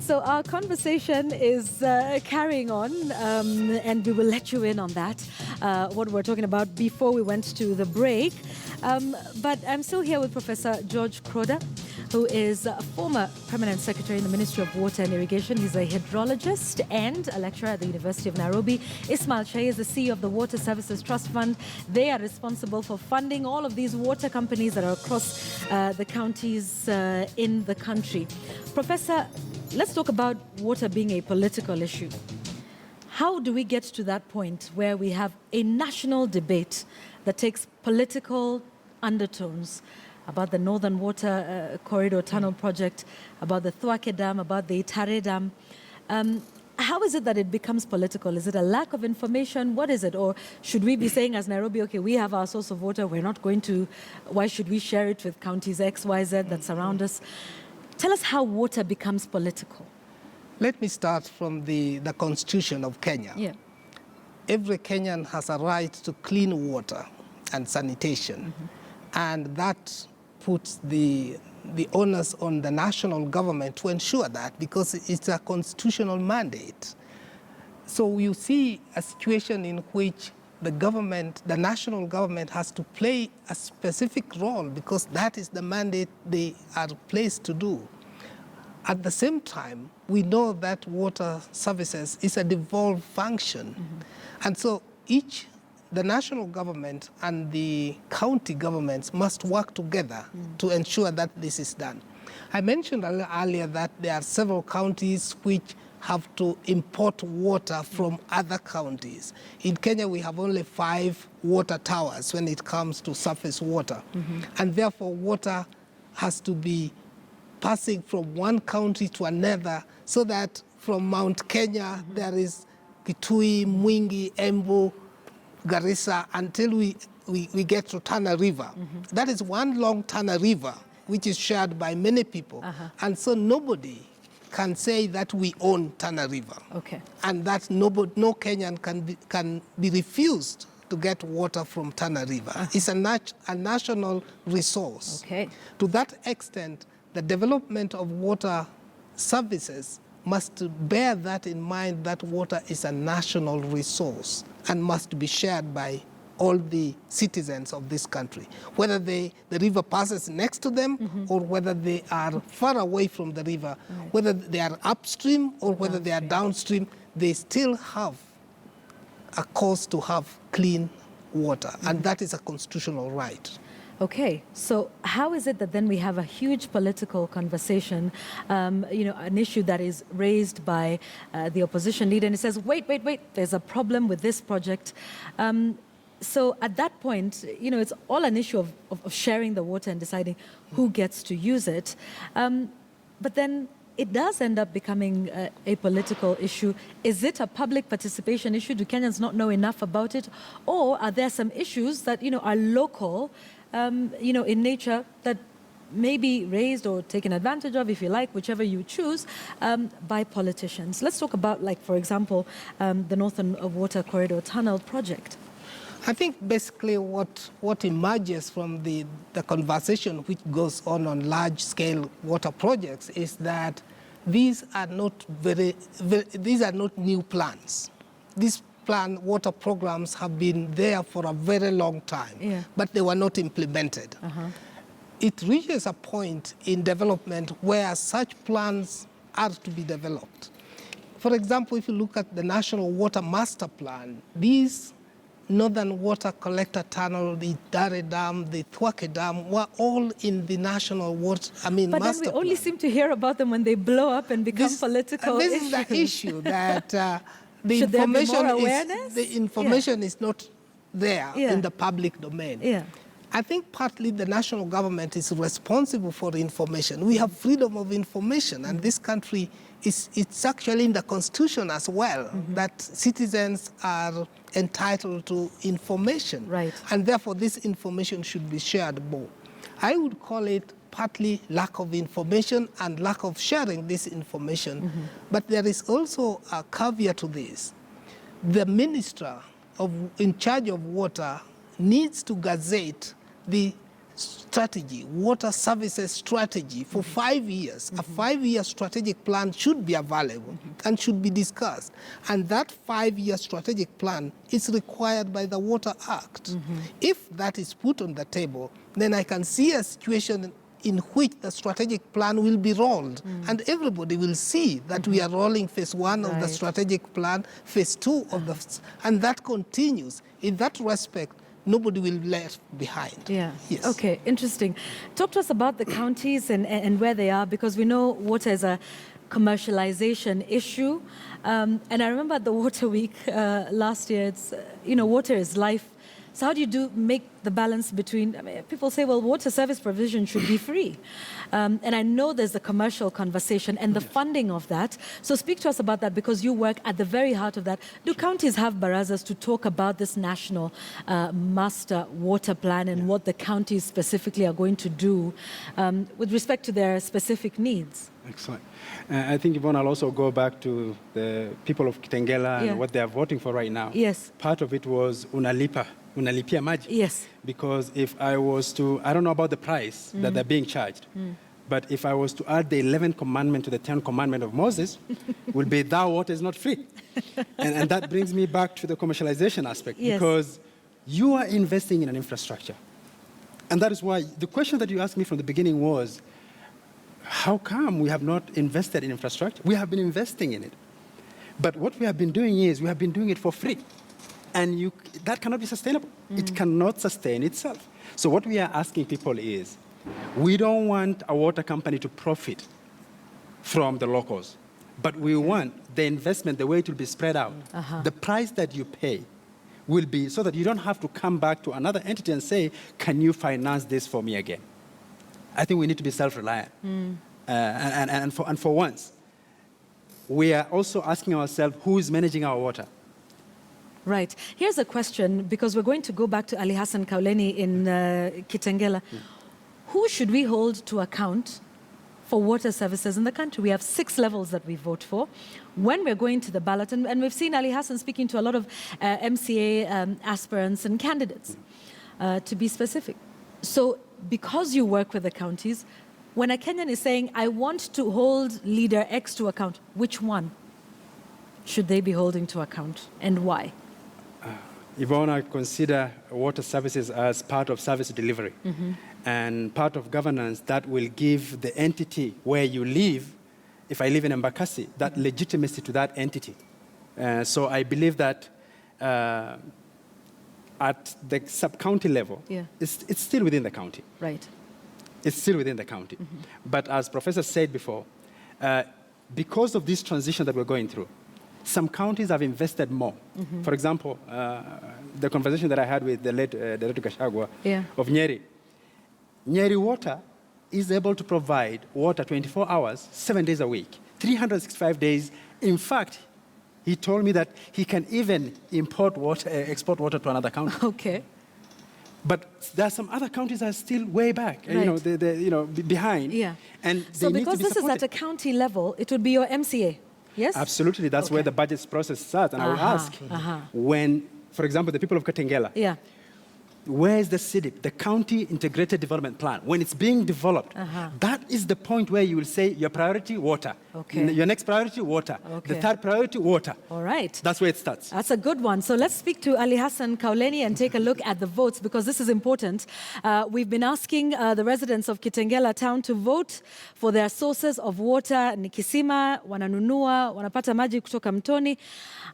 So our conversation is carrying on, and we will let you in on that, what we're talking about before we went to the break. But I'm still here with Professor George Kroda, who is a former Permanent Secretary in the Ministry of Water and Irrigation. He's a hydrologist and a lecturer at the University of Nairobi. Ismail Shea is the CEO of the Water Services Trust Fund. They are responsible for funding all of these water companies that are across the counties in the country. Professor, let's talk about water being a political issue. How do we get to that point where we have a national debate that takes political undertones about the Northern Water Corridor Tunnel Project, about the Thwake Dam, about the Itare Dam? How is it that it becomes political? Is it a lack of information? What is it? Or should we be saying as Nairobi, okay, we have our source of water, we're not going to, why should we share it with counties X, Y, Z that surround us? Tell us how water becomes political. Let me start from the Constitution of Kenya. Yeah. Every Kenyan has a right to clean water and sanitation. And that puts the onus on the national government to ensure that, because it's a constitutional mandate. So you see a situation in which the government, the national government, has to play a specific role because that is the mandate they are placed to do. At the same time, we know that water services is a devolved function. And so the national government and the county governments must work together to ensure that this is done. I mentioned earlier that there are several counties which have to import water from other counties. In Kenya, we have only 5 water towers when it comes to surface water. And therefore, water has to be passing from one county to another, so that from Mount Kenya, there is Kitui, Mwingi, Embu, Garissa, until we get to Tana River. That is one long Tana River, which is shared by many people. And so nobody can say that we own Tana River. Okay. And that no Kenyan can be refused to get water from Tana River. It's a national resource. Okay. To that extent, the development of water services must bear that in mind, that water is a national resource and must be shared by all the citizens of this country, whether the river passes next to them or whether they are far away from the river, whether they are upstream or whether they are downstream, they still have a cause to have clean water, and that is a constitutional right. Okay, so how is it that then we have a huge political conversation, an issue that is raised by the opposition leader, and it says, wait, there's a problem with this project. So at that point, it's all an issue of sharing the water and deciding who gets to use it. But then it does end up becoming a political issue. Is it a public participation issue? Do Kenyans not know enough about it? Or are there some issues that, are local, in nature, that may be raised or taken advantage of, if you like, whichever you choose, by politicians? Let's talk about, like, for example, the Northern Water Corridor Tunnel Project. I think basically what emerges from the conversation which goes on large-scale water projects is that these are not new plans. These water programs have been there for a very long time, but they were not implemented. It reaches a point in development where such plans are to be developed. For example, if you look at the National Water Master Plan, these Northern Water Collector Tunnel, the Itare Dam, the Thwake Dam were all in the National Water, Master Plan. But then we only seem to hear about them when they blow up and become political issues. This is the issue, that the Should information there be more awareness? The information is not there in the public domain. I think partly the national government is responsible for information. We have freedom of information, and this country it's actually in the Constitution as well, that citizens are entitled to information. Right. And therefore this information should be shared more. I would call it partly lack of information and lack of sharing this information. But there is also a caveat to this. The minister in charge of water needs to gazette the strategy, water services strategy for 5 years. A 5-year strategic plan should be available and should be discussed. And that 5-year strategic plan is required by the Water Act. If that is put on the table, then I can see a situation in which the strategic plan will be rolled, and everybody will see that we are rolling phase 1 of the strategic plan, phase 2 of the, and that continues. In that respect, nobody will be left behind. Yeah. Yes. Okay, interesting. Talk to us about the counties and where they are, because we know water is a commercialization issue. And I remember at the Water Week last year, it's, water is life. So how do you make the balance between, people say, well, water service provision should be free. And I know there's the commercial conversation and the funding of that. So speak to us about that, because you work at the very heart of that. Do counties have barazas to talk about this national master water plan and what the counties specifically are going to do with respect to their specific needs? Excellent. I think, Yvonne, I'll also go back to the people of Kitengela and what they are voting for right now. Yes. Part of it was unalipia maji. Yes. Because if I was to, I don't know about the price that they're being charged, but if I was to add the 11th commandment to the 10th commandment of Moses, will be thou water is not free. and that brings me back to the commercialization aspect, because you are investing in an infrastructure. And that is why the question that you asked me from the beginning was, how come we have not invested in infrastructure? We have been investing in it. But what we have been doing is we have been doing it for free. And that cannot be sustainable. It cannot sustain itself. So what we are asking people is, we don't want a water company to profit from the locals, but we want the investment, the way it will be spread out. The price that you pay will be so that you don't have to come back to another entity and say, can you finance this for me again? I think we need to be self-reliant. And for once, we are also asking ourselves, who is managing our water? Right. Here's a question, because we're going to go back to Ali Hassan Kauleni in Kitengela. Who should we hold to account for water services in the country? We have 6 levels that we vote for. When we're going to the ballot, and we've seen Ali Hassan speaking to a lot of MCA aspirants and candidates, to be specific. So because you work with the counties, when a Kenyan is saying, I want to hold leader X to account, which one should they be holding to account, and why? Yvonne, I consider water services as part of service delivery and part of governance that will give the entity where you live, if I live in Embakasi, that legitimacy to that entity. So I believe that at the sub-county level, it's still within the county. Right. It's still within the county. But as Professor said before, because of this transition that we're going through, some counties have invested more. For example, the conversation that I had with the late Director Gachagua of Nyeri. Nyeri Water is able to provide water 24 hours, 7 days a week, 365 days. In fact, he told me that he can even export water to another country. Okay. But there are some other counties that are still way back, behind. Yeah. And so because this is at a county level, it would be your MCA. Yes? Absolutely. That's where the budget process starts. And I will ask, when, for example, the people of Kitengela, where is the CIDIP, the County Integrated Development Plan? When it's being developed, that is the point where you will say your priority, water. Okay. Your next priority, water. Okay. The third priority, water. All right. That's where it starts. That's a good one. So let's speak to Ali Hassan Kauleni and take a look at the votes, because this is important. We've been asking the residents of Kitengela town to vote for their sources of water. Ni kisima, wananunua, wanapata maji kutoka mtoni,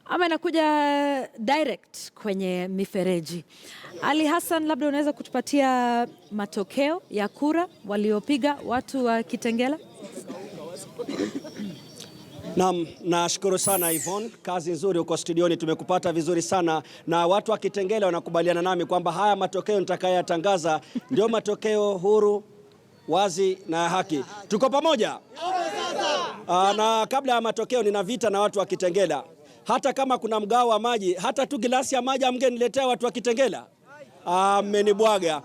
ama inakuja direct kwenye mifereji. Ali Hassan, labda unaweza kutupatia matokeo ya kura waliopiga watu wa Kitengela? Naam, nashukuru sana Yvonne, kazi nzuri huko studioni, tumekupata vizuri sana, na watu wa Kitengela wanakubaliana nami kwamba haya matokeo nitakayotangaza ndio matokeo huru, wazi na haki. Tuko pamoja? Na kabla ya matokeo nina vita na watu wa Kitengela. Hata kama kuna mgao wa maji, hata tu gilasi ya maji amgeniletea watu wa Kitengela, amenibwaga.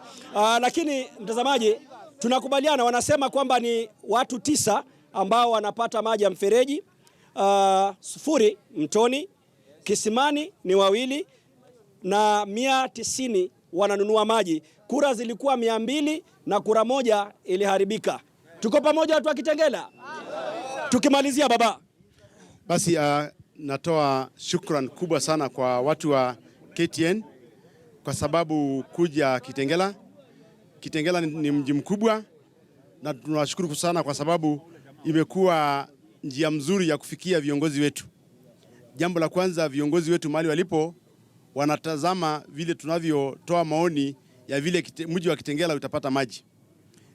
Lakini mtazamaji, tunakubaliana, wanasema kwamba ni watu 9 ambao wanapata maji ya mfereji, 0 mtoni, kisimani ni 2, na 190 wananunua maji. Kura zilikuwa 200 na kura moja iliharibika. Tuko pamoja watu wa Kitengela? Tukimalizia baba. Basi natoa shukran kubwa sana kwa watu wa KTN kwa sababu kuja Kitengela. Kitengela ni mji mkubwa na tunawashukuru sana kwa sababu imekuwa njia mzuri ya kufikia viongozi wetu. Jambo la kwanza, viongozi wetu mahali walipo wanatazama vile tunavyotoa maoni ya vile mji wa Kitengela utapata maji.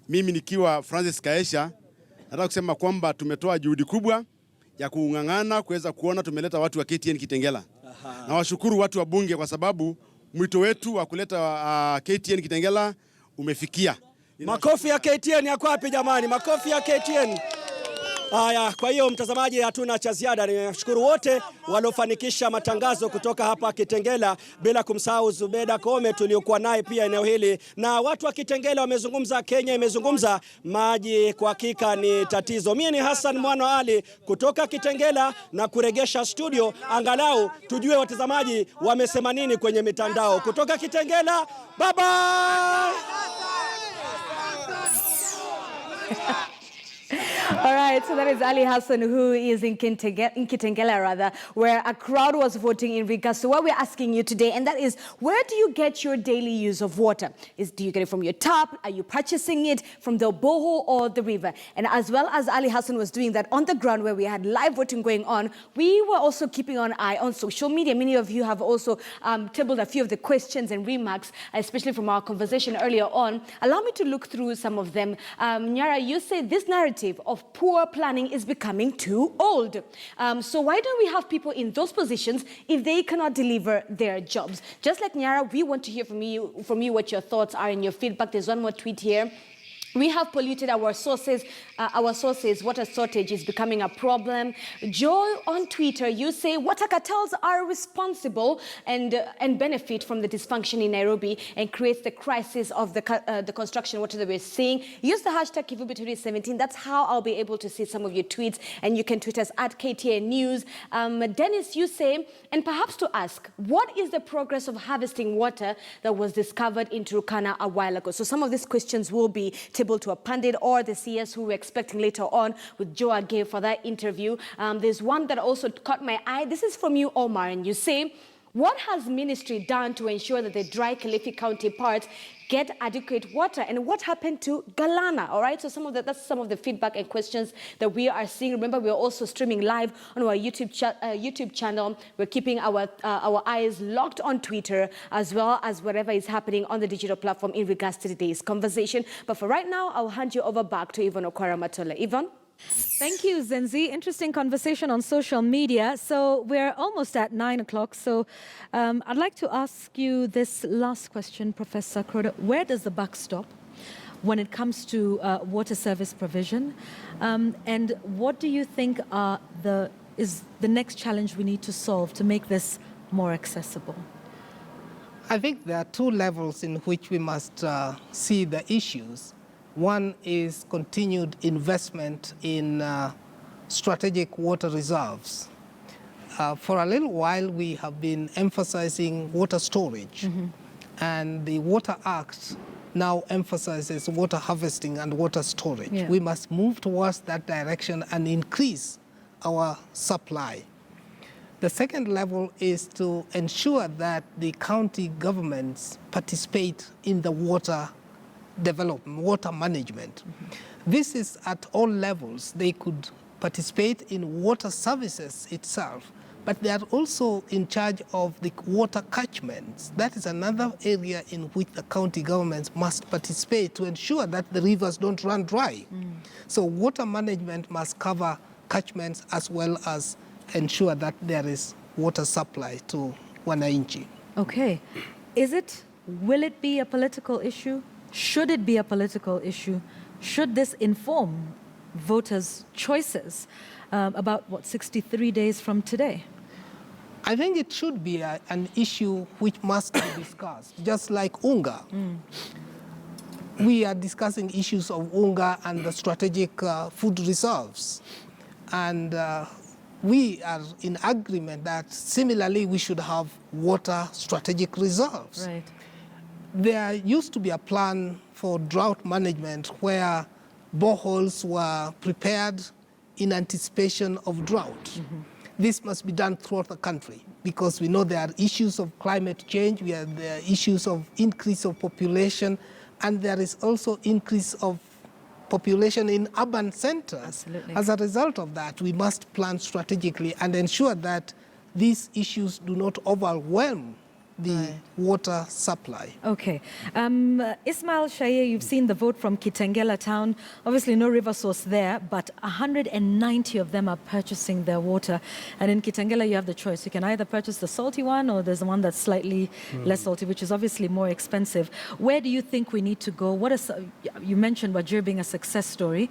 Mimi nikiwa Francis Kaesha nataka kusema kwamba tumetoa juhudi kubwa ya kung'ang'ana kuweza kuona tumeleta watu wa KTN Kitengela. Na washukuru watu wa bunge kwa sababu mwito wetu wa kuleta KTN Kitengela umefikia. Makofi ya KTN yako wapi jamani? Makofi ya KTN. Haya, kwa hiyo mtazamaji, hatuna cha ziada. Ninashukuru wote waliofanikisha matangazo kutoka hapa Kitengela, bila kumsahau Zubeda Kome tuliokuwa naye pia eneo hili. Na watu wa Kitengela wamezungumza, Kenya imezungumza, maji kwa hakika ni tatizo. Mimi ni Hassan Mwana Ali kutoka Kitengela na kuregesha studio, angalau tujue watazamaji wamesema nini kwenye mitandao. Kutoka Kitengela, bye bye. All right, so that is Ali Hassan, who is in Kitengela, rather, where a crowd was voting in regards to what we're asking you today, and that is, where do you get your daily use of water? Do you get it from your tap? Are you purchasing it from the borehole or the river? And as well as Ali Hassan was doing that on the ground where we had live voting going on, we were also keeping an eye on social media. Many of you have also tabled a few of the questions and remarks, especially from our conversation earlier on. Allow me to look through some of them. Nyara, you say this narrative of poor planning is becoming too old. So why don't we have people in those positions if they cannot deliver their jobs? Just like Nyara, we want to hear from you what your thoughts are and your feedback. There's one more tweet here. We have polluted our sources. Water shortage is becoming a problem. Joy on Twitter, you say water cartels are responsible and benefit from the dysfunction in Nairobi and creates the crisis of the construction water that we're seeing. Use the hashtag Kivumbi 2017. That's how I'll be able to see some of your tweets, and you can tweet us at KTN News. Dennis, you say, and perhaps to ask, what is the progress of harvesting water that was discovered in Turkana a while ago? So some of these questions will be to a pundit or the CS who we're expecting later on with Joa Gay for that interview. There's one that also caught my eye. This is from you, Omar, and you say, what has ministry done to ensure that the dry Kilifi County parts get adequate water, and what happened to Galana? All right, so that's some of the feedback and questions that we are seeing. Remember, we're also streaming live on our YouTube channel. We're keeping our eyes locked on Twitter as well as whatever is happening on the digital platform in regards to today's conversation. But for right now, I'll hand you over back to Yvonne Okwara-Matola. Yvonne? Thank you, Zenzi. Interesting conversation on social media. So we're almost at 9 o'clock. So I'd like to ask you this last question, Professor Kroder. Where does the buck stop when it comes to water service provision? And what do you think is the next challenge we need to solve to make this more accessible? I think there are two levels in which we must see the issues. One is continued investment in strategic water reserves. For a little while, we have been emphasizing water storage, and the Water Act now emphasizes water harvesting and water storage. Yeah. We must move towards that direction and increase our supply. The second level is to ensure that the county governments participate in the water development, water management. This is at all levels. They could participate in water services itself, but they are also in charge of the water catchments. That is another area in which the county governments must participate to ensure that the rivers don't run dry. So water management must cover catchments as well as ensure that there is water supply to wananchi. Okay. Will it be a political issue? Should it be a political issue? Should this inform voters' choices about, 63 days from today? I think it should be an issue which must be discussed, just like UNGA. We are discussing issues of UNGA and the strategic food reserves. And we are in agreement that similarly we should have water strategic reserves. Right. there used to be a plan for drought management where boreholes were prepared in anticipation of drought. This must be done throughout the country because we know there are issues of climate change, there are issues of increase of population, and there is also increase of population in urban centers. Absolutely. As a result of that, we must plan strategically and ensure that these issues do not overwhelm the water supply. Okay. Ismail Shaye, you've seen the vote from Kitengela town. Obviously, no river source there, but 190 of them are purchasing their water. And in Kitengela, you have the choice. You can either purchase the salty one or there's the one that's slightly less salty, which is obviously more expensive. Where do you think we need to go? What is, you mentioned Wajir being a success story.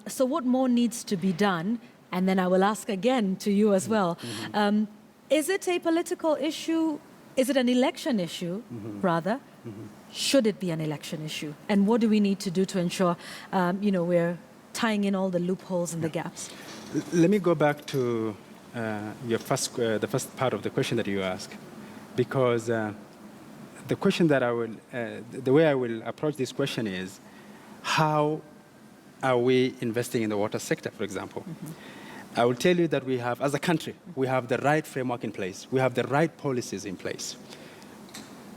So what more needs to be done? And then I will ask again to you as well. Is it a political issue? Is it an election issue, rather? Should it be an election issue? And what do we need to do to ensure, we're tying in all the loopholes and the gaps? Let me go back to the first part of the question that you asked, because the question that the way I will approach this question is, how are we investing in the water sector, for example? I will tell you that we have, as a country, we have the right framework in place. We have the right policies in place.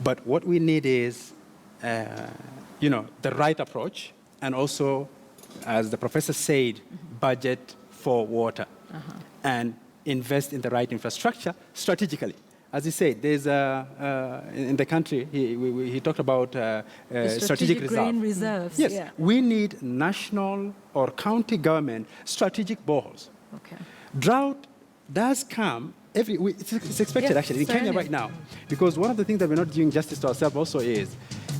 But what we need is, the right approach, and also, as the professor said, budget for water, and invest in the right infrastructure strategically. As he said, there's in the country, he talked about strategic grain reserves. Yes, yeah. We need national or county government strategic boreholes. Okay. Drought does come it's expected actually in Kenya right now, because one of the things that we're not doing justice to ourselves also is,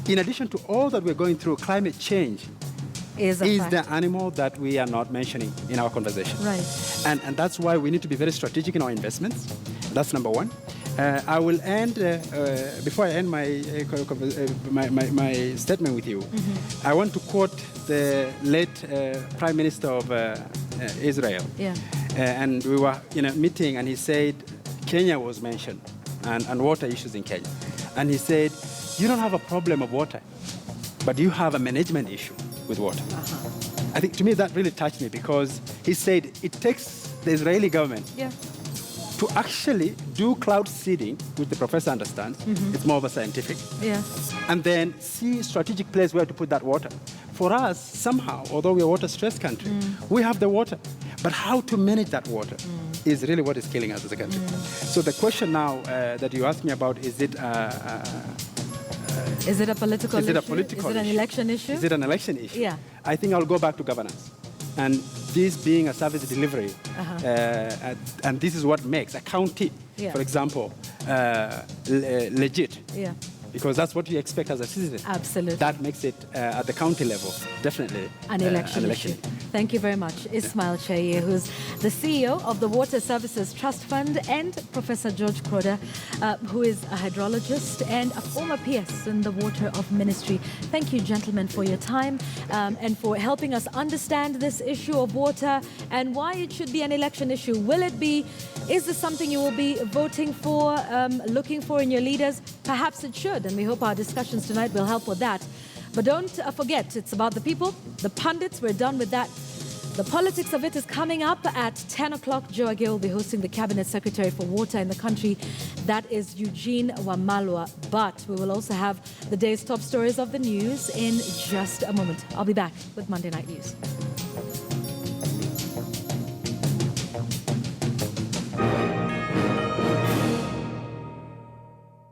in addition to all that we're going through, climate change is the animal that we are not mentioning in our conversation. Right. And that's why we need to be very strategic in our investments. That's number one. I will end, before I end my statement with you, I want to quote the late Prime Minister of Israel. Yeah. And we were in a meeting and he said, Kenya was mentioned and water issues in Kenya. And he said, you don't have a problem of water, but you have a management issue with water. I think to me that really touched me, because he said it takes the Israeli government to actually do cloud seeding, which the professor understands. It's more of a scientific. Yeah. And then see strategic place where to put that water. For us, somehow, although we're a water-stressed country, we have the water. But how to manage that water is really what is killing us as a country. So the question now that you asked me about, is it a political issue? Is it an election issue? Is it an election issue? Yeah. I think I'll go back to governance. And this being a service delivery, and this is what makes a county, for example, legit. Yeah. Because that's what you expect as a citizen. Absolutely. That makes it, at the county level, definitely an election issue. Thank you very much, Ismail Chaye, who's the CEO of the Water Services Trust Fund, and Professor George Kroda, who is a hydrologist and a former PS in the Water of Ministry. Thank you, gentlemen, for your time and for helping us understand this issue of water and why it should be an election issue. Will it be? Is this something you will be voting for, looking for in your leaders? Perhaps it should, and we hope our discussions tonight will help with that. But don't forget, it's about the people, the pundits. We're done with that. The politics of it is coming up at 10 o'clock. Joe Agay will be hosting the Cabinet Secretary for Water in the country. That is Eugene Wamalwa. But we will also have the day's top stories of the news in just a moment. I'll be back with Monday Night News.